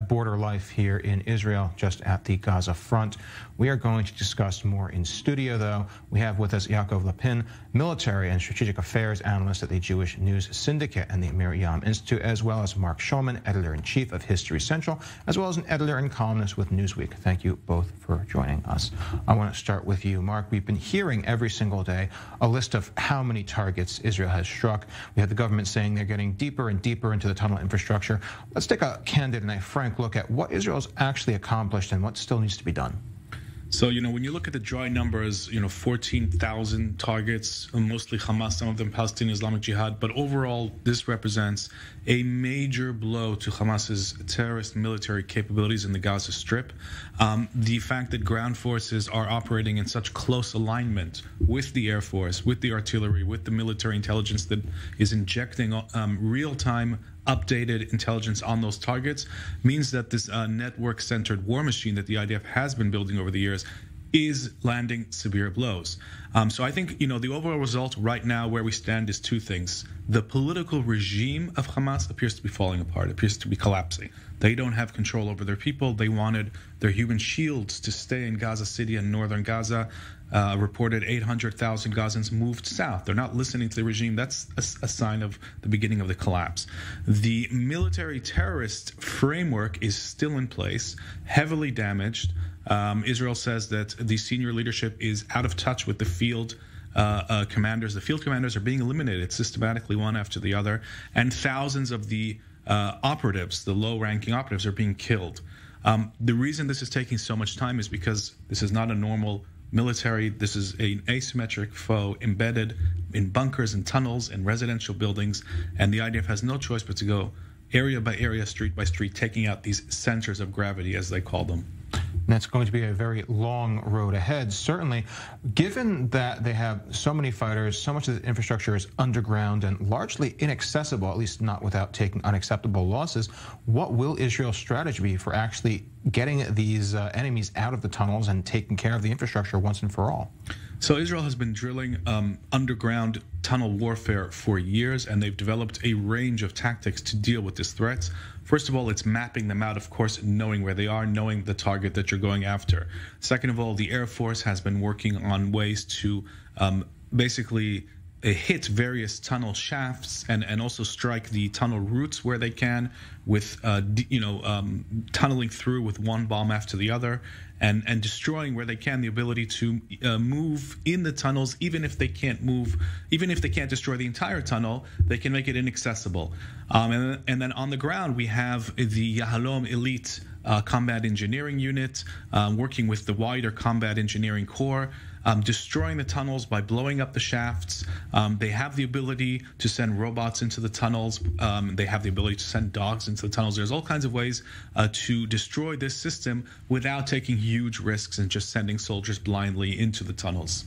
border life here in Israel, just at the Gaza front. We are going to discuss more in studio, though. We have with us Yaakov Lapin, military and strategic affairs analyst at the Jewish News Syndicate and the Miriam Institute, as well as Marc Schulman, editor-in-chief of History Central, as well as an editor and columnist with Newsweek. Thank you both for joining us. I want to start with you, Marc. We've been hearing every single day a list of how many targets Israel has struck. We have the government saying they're getting deeper and deeper into the tunnel infrastructure. Let's take a candid and a frank look at what Israel's actually accomplished and what still needs to be done. So, when you look at the dry numbers, 14,000 targets, mostly Hamas, some of them Palestinian Islamic Jihad, but overall, this represents a major blow to Hamas's terrorist military capabilities in the Gaza Strip. The fact that ground forces are operating in such close alignment with the Air Force, with the artillery, with the military intelligence that is injecting real-time updated intelligence on those targets means that this network-centered war machine that the IDF has been building over the years is landing severe blows. So I think, the overall result right now where we stand is two things. The political regime of Hamas appears to be falling apart, appears to be collapsing. They don't have control over their people. They wanted their human shields to stay in Gaza City and northern Gaza. Reported 800,000 Gazans moved south. They're not listening to the regime. That's a sign of the beginning of the collapse. The military terrorist framework is still in place, heavily damaged. Israel says that the senior leadership is out of touch with the field commanders. The field commanders are being eliminated systematically, one after the other, and thousands of the operatives, the low-ranking operatives, are being killed. The reason this is taking so much time is because this is not a normal military. This is an asymmetric foe embedded in bunkers and tunnels and residential buildings, and the IDF has no choice but to go area by area, street by street, taking out these centers of gravity, as they call them. That's going to be a very long road ahead, certainly. Given that they have so many fighters, so much of the infrastructure is underground and largely inaccessible, at least not without taking unacceptable losses, what will Israel's strategy be for actually getting these enemies out of the tunnels and taking care of the infrastructure once and for all? So Israel has been drilling underground tunnel warfare for years, and they've developed a range of tactics to deal with this threat. First of all, it's mapping them out, of course, knowing where they are, knowing the target that you're going after. Second of all, the Air Force has been working on ways to basically hit various tunnel shafts and also strike the tunnel routes where they can with, tunneling through with one bomb after the other and destroying where they can the ability to move in the tunnels, even if they can't move, even if they can't destroy the entire tunnel, they can make it inaccessible. And then on the ground, we have the Yahalom Elite Combat Engineering Unit working with the wider Combat Engineering Corps, destroying the tunnels by blowing up the shafts. They have the ability to send robots into the tunnels. They have the ability to send dogs into the tunnels. There's all kinds of ways to destroy this system without taking huge risks and just sending soldiers blindly into the tunnels.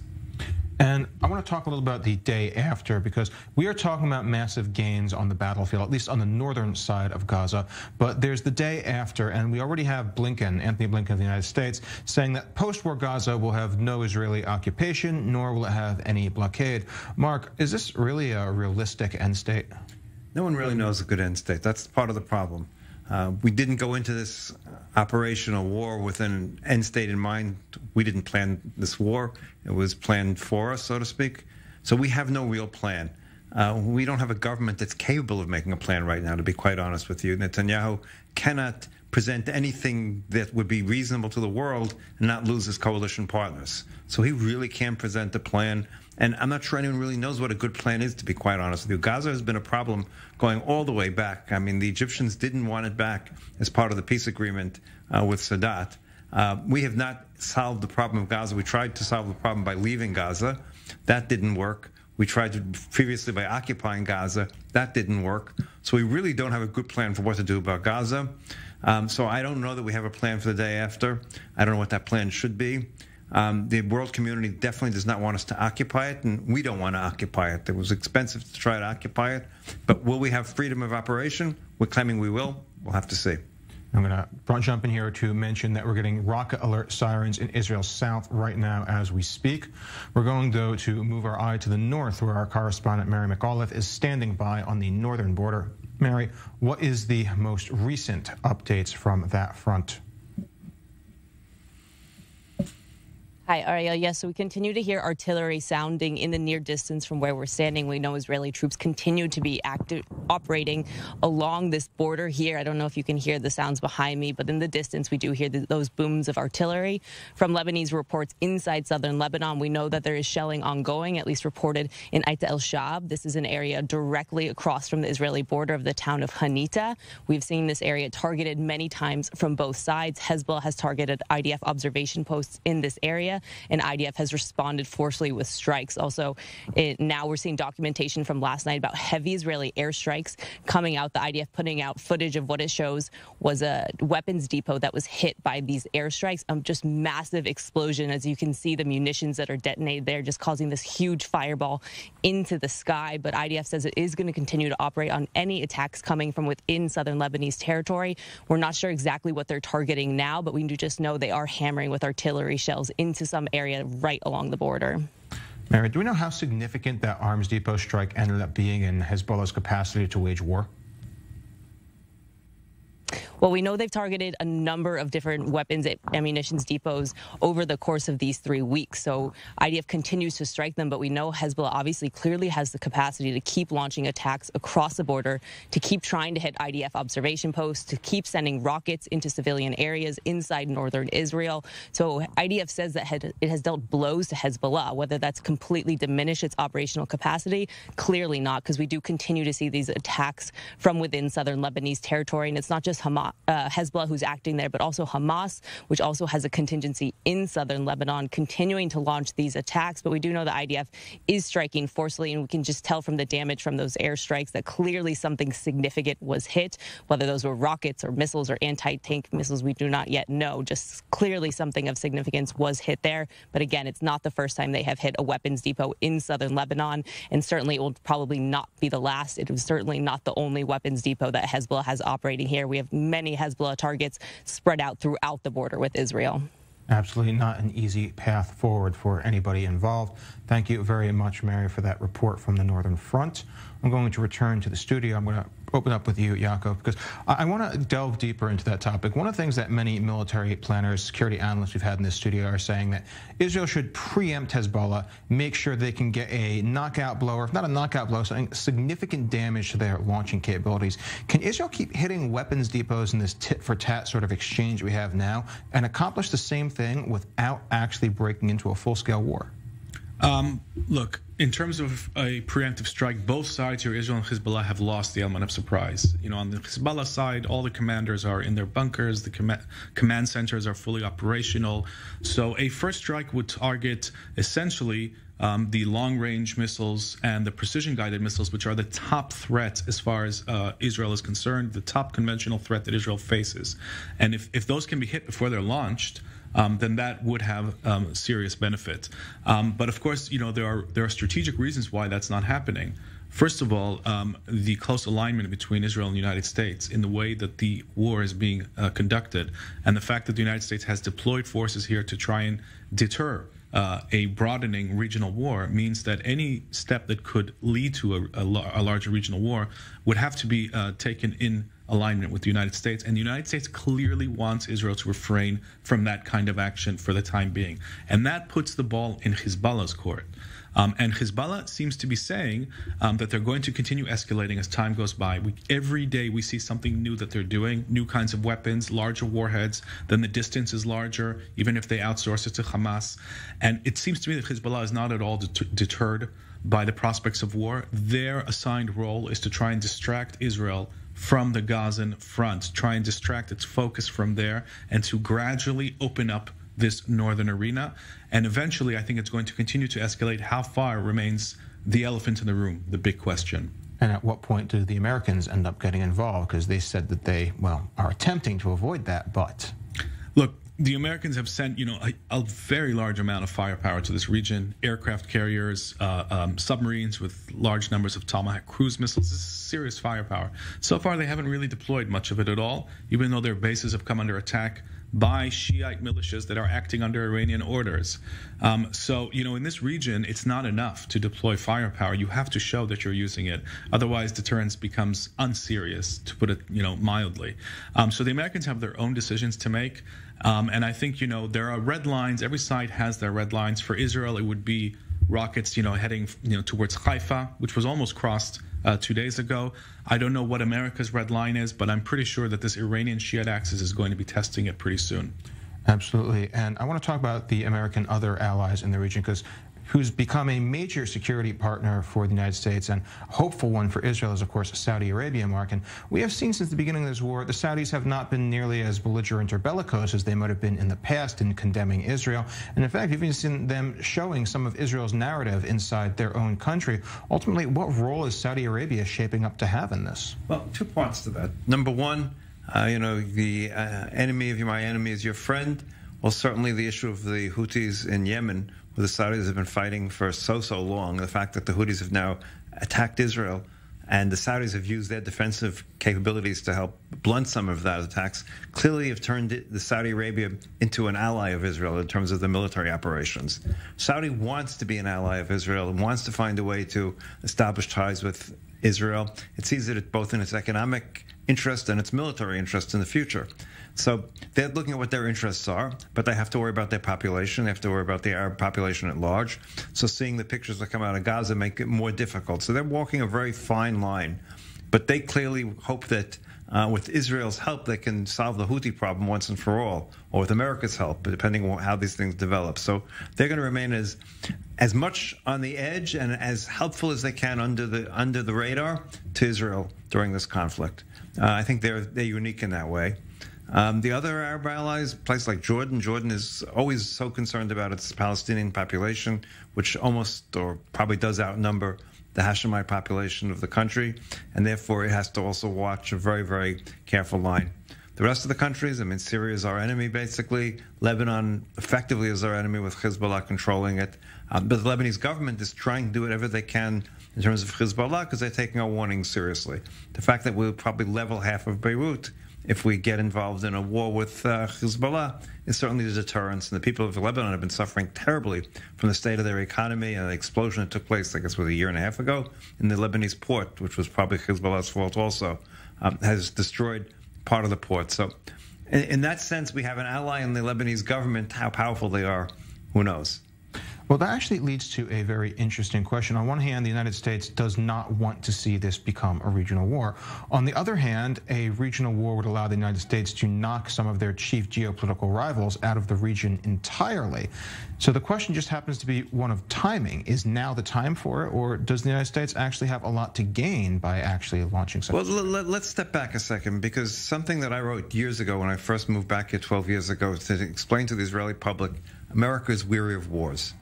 And I want to talk a little about the day after, because we are talking about massive gains on the battlefield, at least on the northern side of Gaza. But there's the day after, and we already have Anthony Blinken of the United States, saying that post-war Gaza will have no Israeli occupation, nor will it have any blockade. Marc, is this really a realistic end state? No one really knows a good end state. That's part of the problem. We didn't go into this operation or war with an end state in mind. We didn't plan this war. It was planned for us, so to speak. So we have no real plan. We don't have a government that's capable of making a plan right now, to be quite honest with you. Netanyahu cannot present anything that would be reasonable to the world and not lose his coalition partners. So he really can't present a plan. And I'm not sure anyone really knows what a good plan is, to be quite honest with you. Gaza has been a problem going all the way back. I mean, the Egyptians didn't want it back as part of the peace agreement with Sadat. We have not solved the problem of Gaza. We tried to solve the problem by leaving Gaza. That didn't work. We tried to previously by occupying Gaza. That didn't work. So we really don't have a good plan for what to do about Gaza. So I don't know that we have a plan for the day after. I don't know what that plan should be. The world community definitely does not want us to occupy it, and we don't want to occupy it. It was expensive to try to occupy it. But will we have freedom of operation? We're claiming we will. We'll have to see. I'm going to jump in here to mention that we're getting rocket alert sirens in Israel's south right now as we speak. We're going, though, to move our eye to the north, where our correspondent Mary McAuliffe is standing by on the northern border. Mary, what is the most recent updates from that front? Hi, Ariel. Yes, so we continue to hear artillery sounding in the near distance from where we're standing. We know Israeli troops continue to be operating along this border here. I don't know if you can hear the sounds behind me, but in the distance, we do hear those booms of artillery. From Lebanese reports inside southern Lebanon, we know that there is shelling ongoing, at least reported in Ait el-Shab. This is an area directly across from the Israeli border of the town of Hanita. We've seen this area targeted many times from both sides. Hezbollah has targeted IDF observation posts in this area, and IDF has responded forcefully with strikes. Also, now we're seeing documentation from last night about heavy Israeli airstrikes coming out. The IDF putting out footage of what it shows was a weapons depot that was hit by these airstrikes. Just massive explosion. As you can see, the munitions that are detonated there just causing this huge fireball into the sky. But IDF says it is going to continue to operate on any attacks coming from within southern Lebanese territory. We're not sure exactly what they're targeting now, but we do just know they are hammering with artillery shells into some area right along the border. Mary, do we know how significant that arms depot strike ended up being in Hezbollah's capacity to wage war? Well, we know they've targeted a number of different weapons and ammunition depots over the course of these 3 weeks. So IDF continues to strike them, but we know Hezbollah obviously clearly has the capacity to keep launching attacks across the border, to keep trying to hit IDF observation posts, to keep sending rockets into civilian areas inside northern Israel. So IDF says that it has dealt blows to Hezbollah. Whether that's completely diminished its operational capacity, clearly not, because we do continue to see these attacks from within southern Lebanese territory. And it's not just Hezbollah who's acting there, but also Hamas, which also has a contingency in southern Lebanon, continuing to launch these attacks. But we do know the IDF is striking forcefully, and we can just tell from the damage from those airstrikes that clearly something significant was hit. Whether those were rockets or missiles or anti-tank missiles, we do not yet know. Just clearly something of significance was hit there. But again, it's not the first time they have hit a weapons depot in southern Lebanon, and certainly it will probably not be the last. It was certainly not the only weapons depot that Hezbollah has operating here. We have many Hezbollah targets spread out throughout the border with Israel. Absolutely not an easy path forward for anybody involved. Thank you very much, Mary, for that report from the Northern Front. I'm going to return to the studio. I'm going to open up with you, Yaakov, because I want to delve deeper into that topic. One of the things that many military planners, security analysts we've had in this studio are saying that Israel should preempt Hezbollah, make sure they can get a knockout blow, or if not a knockout blow, something significant damage to their launching capabilities. Can Israel keep hitting weapons depots in this tit-for-tat sort of exchange we have now and accomplish the same thing without actually breaking into a full-scale war? Look, in terms of a preemptive strike, both sides here, Israel and Hezbollah, have lost the element of surprise. You know, on the Hezbollah side, all the commanders are in their bunkers. The command centers are fully operational. So a first strike would target essentially the long-range missiles and the precision-guided missiles, which are the top threat as far as Israel is concerned, the top conventional threat that Israel faces. And if those can be hit before they're launched, then that would have serious benefit. But of course, you know, there are strategic reasons why that's not happening. First of all, the close alignment between Israel and the United States in the way that the war is being conducted, and the fact that the United States has deployed forces here to try and deter a broadening regional war means that any step that could lead to a larger regional war would have to be taken in alignment with the United States, and the United States clearly wants Israel to refrain from that kind of action for the time being. And that puts the ball in Hezbollah's court. And Hezbollah seems to be saying that they're going to continue escalating as time goes by. Every day we see something new that they're doing, new kinds of weapons, larger warheads. Then the distance is larger, even if they outsource it to Hamas. And it seems to me that Hezbollah is not at all deterred by the prospects of war. Their assigned role is to try and distract Israel from the Gazan front, try and distract its focus from there, and to gradually open up this northern arena. And eventually, I think it's going to continue to escalate. How far remains the elephant in the room, the big question. And at what point do the Americans end up getting involved? Because they said that they, well, are attempting to avoid that, but... Look, the Americans have sent, you know, a very large amount of firepower to this region. Aircraft carriers, submarines with large numbers of Tomahawk cruise missiles. This is serious firepower. So far, they haven't really deployed much of it at all, even though their bases have come under attack by Shiite militias that are acting under Iranian orders. So, in this region, it's not enough to deploy firepower. You have to show that you're using it. Otherwise, deterrence becomes unserious, to put it, mildly. So the Americans have their own decisions to make. And I think, there are red lines. Every side has their red lines. For Israel, it would be rockets, heading, towards Haifa, which was almost crossed 2 days ago. I don't know what America's red line is, but I'm pretty sure that this Iranian Shiite axis is going to be testing it pretty soon. Absolutely. And I want to talk about the American other allies in the region, because who's become a major security partner for the United States and a hopeful one for Israel is, of course, Saudi Arabia, Mark. And we have seen since the beginning of this war, the Saudis have not been nearly as belligerent or bellicose as they might have been in the past in condemning Israel. And in fact, you've even seen them showing some of Israel's narrative inside their own country. Ultimately, what role is Saudi Arabia shaping up to have in this? Well, 2 parts to that. Number one, the enemy of my enemy is your friend. Well, certainly the issue of the Houthis in Yemen, where the Saudis have been fighting for so long, the fact that the Houthis have now attacked Israel and the Saudis have used their defensive capabilities to help blunt some of that attacks, clearly have turned the Saudi Arabia into an ally of Israel in terms of the military operations. Saudi wants to be an ally of Israel and wants to find a way to establish ties with Israel. It sees it both in its economic interest and its military interest in the future. So they're looking at what their interests are, but they have to worry about their population. They have to worry about the Arab population at large. So seeing the pictures that come out of Gaza make it more difficult. So they're walking a very fine line. But they clearly hope that with Israel's help, they can solve the Houthi problem once and for all, or with America's help, depending on how these things develop. So they're going to remain as much on the edge and as helpful as they can under the radar to Israel during this conflict. I think they're unique in that way. The other Arab allies, a place like Jordan is always so concerned about its Palestinian population, which almost or probably does outnumber the Hashemite population of the country, and therefore it has to also watch a very, very careful line. The rest of the countries, Syria is our enemy, basically. Lebanon effectively is our enemy with Hezbollah controlling it. But the Lebanese government is trying to do whatever they can in terms of Hezbollah because they're taking our warnings seriously. The fact that we'll probably level half of Beirut if we get involved in a war with Hezbollah is certainly the deterrence. And the people of Lebanon have been suffering terribly from the state of their economy and the explosion that took place, I guess, a year and a half ago in the Lebanese port, which was probably Hezbollah's fault also, has destroyed part of the port. So in that sense, we have an ally in the Lebanese government. How powerful they are, who knows? Well, that actually leads to a very interesting question. On one hand, the United States does not want to see this become a regional war. On the other hand, a regional war would allow the United States to knock some of their chief geopolitical rivals out of the region entirely. So the question just happens to be one of timing. Is now the time for it, or does the United States actually have a lot to gain by actually launching such? Well, let's step back a second, because something that I wrote years ago when I first moved back here 12 years ago to explain to the Israeli public, America is weary of wars.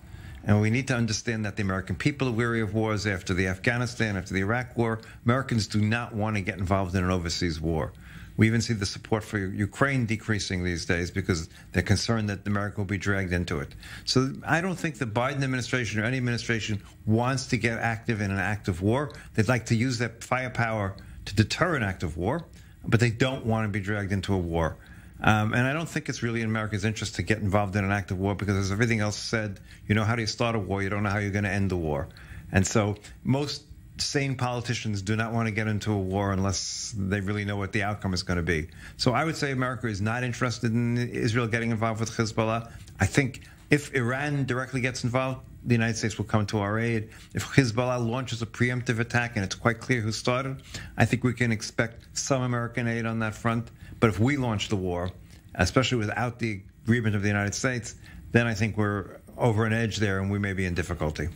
And we need to understand that the American people are weary of wars after the Afghanistan, after the Iraq war. Americans do not want to get involved in an overseas war. We even see the support for Ukraine decreasing these days because they're concerned that America will be dragged into it. So I don't think the Biden administration or any administration wants to get active in an active war. They'd like to use that firepower to deter an active war, but they don't want to be dragged into a war. And I don't think it's really in America's interest to get involved in an active war because, as everything else said, how do you start a war? You don't know how you're going to end the war. And so most sane politicians do not want to get into a war unless they really know what the outcome is going to be. So I would say America is not interested in Israel getting involved with Hezbollah. I think if Iran directly gets involved, the United States will come to our aid. If Hezbollah launches a preemptive attack, and it's quite clear who started, I think we can expect some American aid on that front. But if we launch the war, especially without the agreement of the United States, then I think we're over an edge there and we may be in difficulty.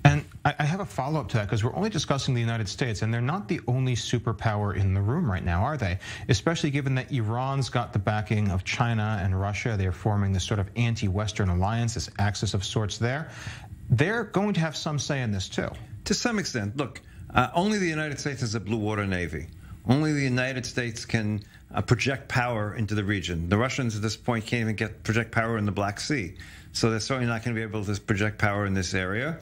And I have a follow-up to that, because we're only discussing the United States, and they're not the only superpower in the room right now, are they? Especially given that Iran's got the backing of China and Russia. They're forming this sort of anti-Western alliance, this axis of sorts there. They're going to have some say in this, too. To some extent. Look, only the United States has a blue water navy. Only the United States can project power into the region. The Russians at this point can't even project power in the Black Sea. So they're certainly not going to be able to project power in this area.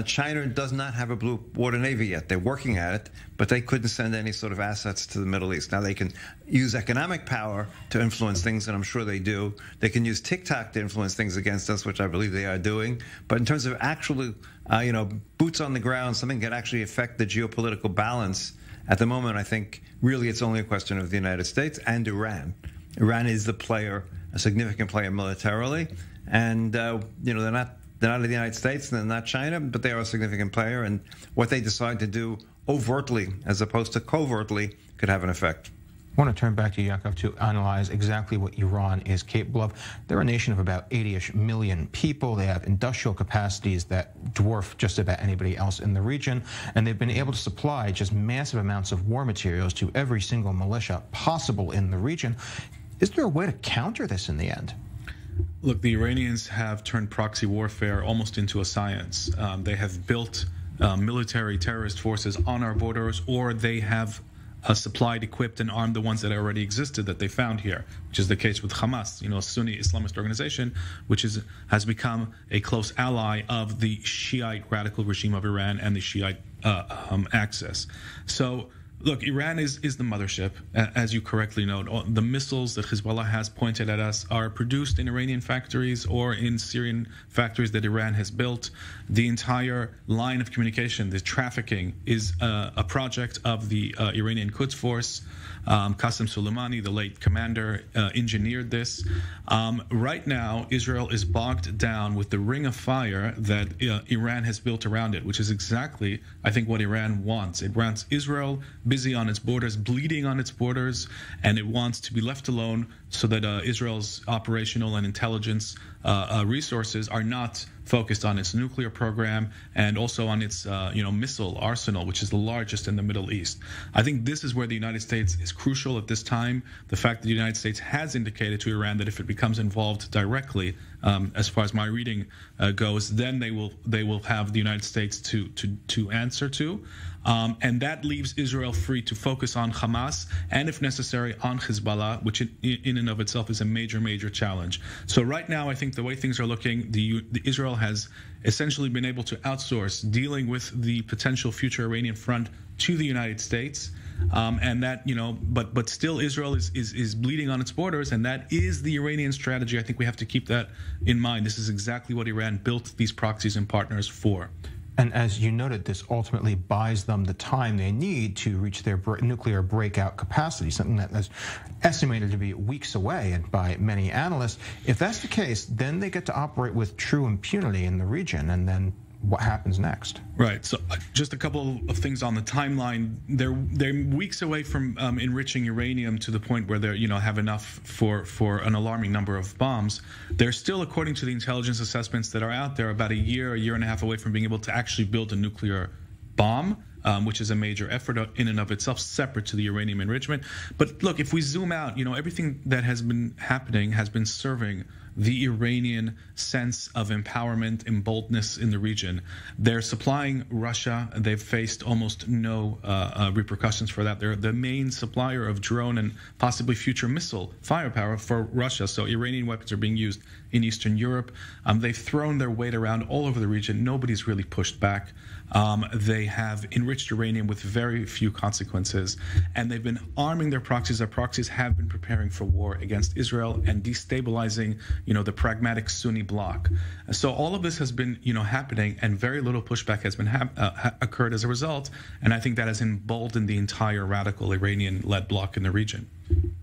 China does not have a blue water navy yet. They're working at it, but they couldn't send any sort of assets to the Middle East. Now they can use economic power to influence things, and I'm sure they do. They can use TikTok to influence things against us, which I believe they are doing. But in terms of actually, boots on the ground, something that actually affect the geopolitical balance, at the moment, I think really it's only a question of the United States and Iran. Iran is the player, a significant player militarily. And, they're not the United States, and they're not China, but they are a significant player. And what they decide to do overtly as opposed to covertly could have an effect. I want to turn back to Yaakov to analyze exactly what Iran is capable of. They're a nation of about 80-ish million people. They have industrial capacities that dwarf just about anybody else in the region, and they've been able to supply just massive amounts of war materials to every single militia possible in the region. Is there a way to counter this in the end? Look, the Iranians have turned proxy warfare almost into a science. They have built military terrorist forces on our borders, or they have supplied, equipped, and armed the ones that already existed that they found here, which is the case with Hamas, a Sunni Islamist organization, which has become a close ally of the Shiite radical regime of Iran and the Shiite axis. So, look, Iran is the mothership, as you correctly note. The missiles that Hezbollah has pointed at us are produced in Iranian factories or in Syrian factories that Iran has built. The entire line of communication, the trafficking, is a project of the Iranian Quds Force. Qasem Soleimani, the late commander, engineered this. Right now, Israel is bogged down with the ring of fire that Iran has built around it, which is exactly, I think, what Iran wants. It wants Israel busy on its borders, bleeding on its borders, and it wants to be left alone so that Israel's operational and intelligence resources are not focused on its nuclear program and also on its missile arsenal, which is the largest in the Middle East. I think this is where the United States is crucial at this time. The fact that the United States has indicated to Iran that if it becomes involved directly, as far as my reading goes, then they will have the United States to answer to. And that leaves Israel free to focus on Hamas and, if necessary, on Hezbollah, which in and of itself is a major, major challenge. So right now, I think the way things are looking, the Israel has essentially been able to outsource dealing with the potential future Iranian front to the United States. And that, but still Israel is bleeding on its borders, and that is the Iranian strategy. I think we have to keep that in mind. This is exactly what Iran built these proxies and partners for. And as you noted, this ultimately buys them the time they need to reach their nuclear breakout capacity, something that is estimated to be weeks away and by many analysts. If that's the case, then they get to operate with true impunity in the region, and then what happens next? Right. So just a couple of things on the timeline. They're weeks away from enriching uranium to the point where they have enough for an alarming number of bombs. They're still, according to the intelligence assessments that are out there, about a year and a half away from being able to actually build a nuclear bomb. Which is a major effort in and of itself, separate to the uranium enrichment. But look, if we zoom out, everything that has been happening has been serving the Iranian sense of empowerment and boldness in the region. They're supplying Russia. They've faced almost no repercussions for that. They're the main supplier of drone and possibly future missile firepower for Russia. So Iranian weapons are being used in Eastern Europe. They've thrown their weight around all over the region. Nobody's really pushed back. They have enriched uranium with very few consequences, and they've been arming their proxies. Their proxies have been preparing for war against Israel and destabilizing, the pragmatic Sunni bloc. So all of this has been, happening, and very little pushback has been occurred as a result. And I think that has emboldened the entire radical Iranian-led bloc in the region.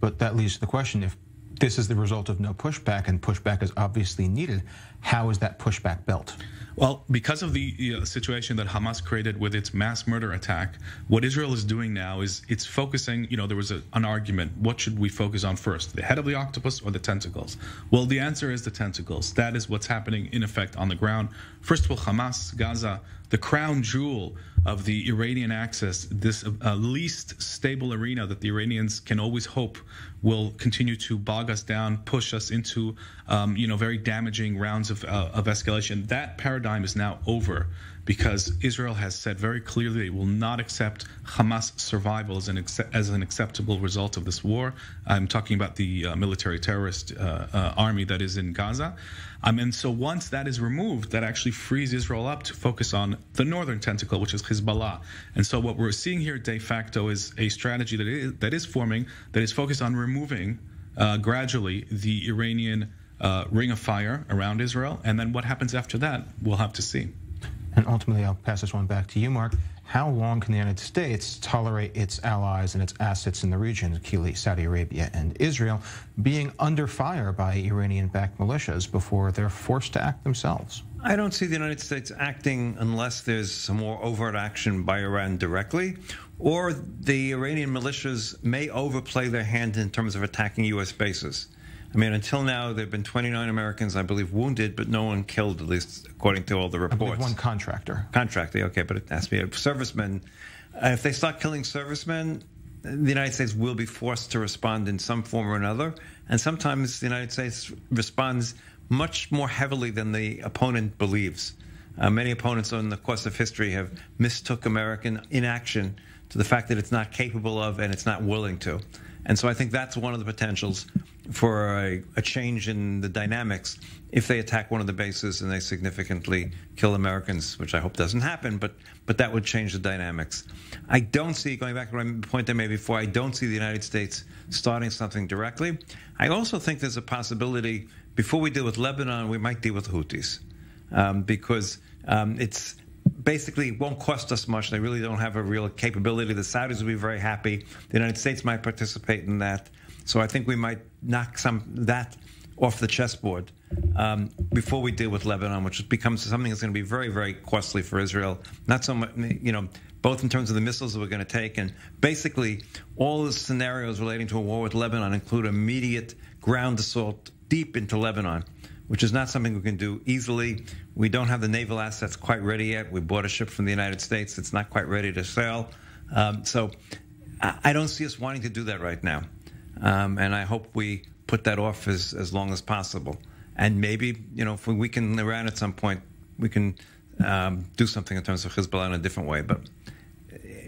But that leads to the question: if this is the result of no pushback, and pushback is obviously needed, how is that pushback built? Well, because of the situation that Hamas created with its mass murder attack, what Israel is doing now is it's focusing, there was an argument, what should we focus on first, the head of the octopus or the tentacles? Well, the answer is the tentacles. That is what's happening in effect on the ground. First of all, Hamas, Gaza, the crown jewel of the Iranian axis, this least stable arena that the Iranians can always hope will continue to bog us down, push us into, very damaging rounds of escalation. That paradigm is now over. because Israel has said very clearly it will not accept Hamas survival as an acceptable result of this war. I'm talking about the military terrorist army that is in Gaza. And so once that is removed, that actually frees Israel up to focus on the northern tentacle, which is Hezbollah. And so what we're seeing here de facto is a strategy that is forming, that is focused on removing gradually the Iranian ring of fire around Israel. And then what happens after that, we'll have to see. And ultimately, I'll pass this one back to you, Mark. How long can the United States tolerate its allies and its assets in the region, Kili, Saudi Arabia, and Israel, being under fire by Iranian-backed militias before they're forced to act themselves? I don't see the United States acting unless there's some more overt action by Iran directly, or the Iranian militias may overplay their hand in terms of attacking U.S. bases. I mean, until now, there have been 29 Americans, I believe, wounded, but no one killed, at least according to all the reports. I believe one contractor. Contractor, okay, but it has to be a serviceman. If they start killing servicemen, the United States will be forced to respond in some form or another. And sometimes the United States responds much more heavily than the opponent believes. Many opponents in the course of history have mistook American inaction to the fact that it's not capable of and it's not willing to. And so I think that's one of the potentials for a change in the dynamics if they attack one of the bases and they significantly kill Americans, which I hope doesn't happen, but that would change the dynamics. I don't see, going back to my point I made before, I don't see the United States starting something directly. I also think there's a possibility, before we deal with Lebanon, we might deal with the Houthis, because it's basically won't cost us much. They really don't have a real capability. The Saudis will be very happy. The United States might participate in that. So I think we might knock that off the chessboard before we deal with Lebanon, which becomes something that's going to be very, very costly for Israel. Not so much, both in terms of the missiles that we're going to take, and basically all the scenarios relating to a war with Lebanon include immediate ground assault deep into Lebanon, which is not something we can do easily. We don't have the naval assets quite ready yet. We bought a ship from the United States. It's not quite ready to sail. So I don't see us wanting to do that right now. And I hope we put that off as long as possible. And maybe, if we weaken Iran at some point, we can do something in terms of Hezbollah in a different way. But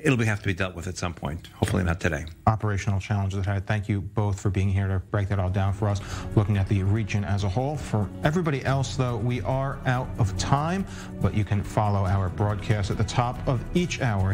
it'll have to be dealt with at some point, hopefully not today. Operational challenges ahead. Thank you both for being here to break that all down for us, looking at the region as a whole. For everybody else, though, we are out of time, but you can follow our broadcast at the top of each hour